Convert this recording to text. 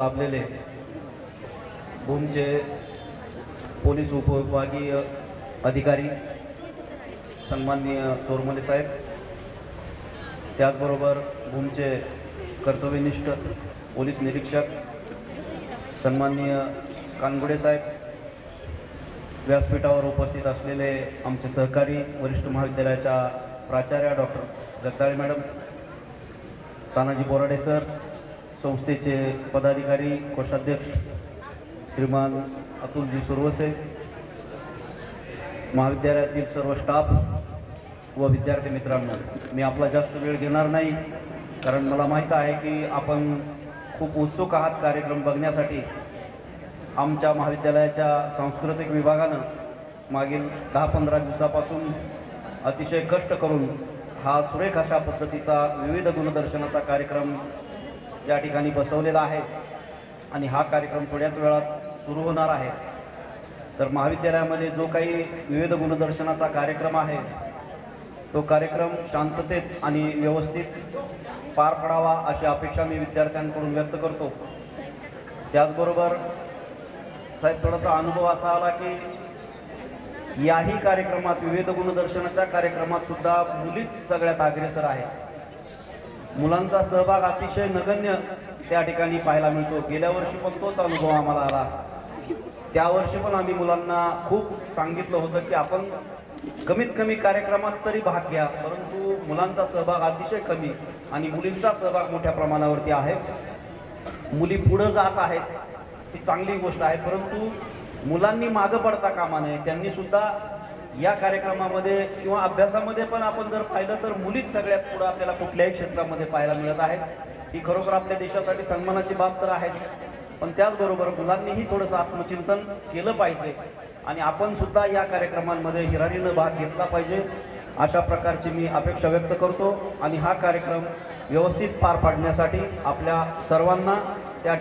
लाभलेले भूमचे पोलीस उपविभागीय अधिकारी सन्माननीय चोरमले साहेब, त्याचबरोबर भूमचे कर्तव्यनिष्ठ पोलीस निरीक्षक सन्माननीय कानगुडे साहेब, व्यासपीठावर उपस्थित असलेले आमचे सहकारी वरिष्ठ महाविद्यालयाच्या प्राचार्या doctor Jagdale madam, Tanaji Borade sir, संस्थेचे पदाधिकारी कोषाध्यक्ष श्रीमान अतुलजी सुरवसे, महाविद्यालयातील सर्व स्टाफ व विद्यार्थी मित्रांनो, मी आपला जास्त वेळ घेणार नाही, कारण मला माहीत आहे की आपण खूप उत्सुक आहात कार्यक्रम बघण्यासाठी. आमच्या महाविद्यालयाच्या सांस्कृतिक विभागानं मागील 10-15 दिवसापासून अतिशय कष्ट करून हा सुरेख अशा पद्धतीचा विविध गुणदर्शनाचा कार्यक्रम या ठिकाणी बसवलेला आहे आणि हा कार्यक्रम थोड्याच वेळात सुरू होणार आहे. तर महाविद्यालयामध्ये जो काही विविध गुणदर्शनाचा कार्यक्रम आहे तो कार्यक्रम शांततेत आणि व्यवस्थित पार पडावा अशी अपेक्षा मी विद्यार्थ्यांकडून व्यक्त करतो. त्याचबरोबर साहेब, थोडासा अनुभव असा आला की याही कार्यक्रमात विविध गुणदर्शनाच्या कार्यक्रमात सुद्धा मुलीच सगळ्यात अग्रेसर आहे. मुलांचा सहभाग अतिशय नगण्य त्या ठिकाणी पाहायला मिळतो. गेल्या वर्षी पण तोच अनुभव आम्हाला आला. त्यावर्षी पण आम्ही मुलांना खूप सांगितलं होतं की आपण कमीत कमी कार्यक्रमात तरी भाग घ्या, परंतु मुलांचा सहभाग अतिशय कमी आणि मुलींचा सहभाग मोठ्या प्रमाणावरती आहे. मुली पुढं जात आहेत, ही चांगली गोष्ट आहे, परंतु मुलांनी मागं पडता कामा नये. त्यांनी सुद्धा या कार्यक्रमामध्ये किंवा अभ्यासामध्ये पण आपण जर पाहिलं तर मुलीच सगळ्यात पुढं आपल्याला कुठल्याही क्षेत्रामध्ये पाहायला मिळत आहेत. ही खरोखर आपल्या देशासाठी सन्मानाची बाब तर आहेच, पण त्याचबरोबर मुलांनीही थोडंसं आत्मचिंतन केलं पाहिजे आणि आपण सुद्धा या कार्यक्रमांमध्ये हिरारीनं भाग घेतला पाहिजे अशा प्रकारची मी अपेक्षा व्यक्त करतो. आणि हा कार्यक्रम व्यवस्थित पार पाडण्यासाठी आपल्या सर्वांना त्या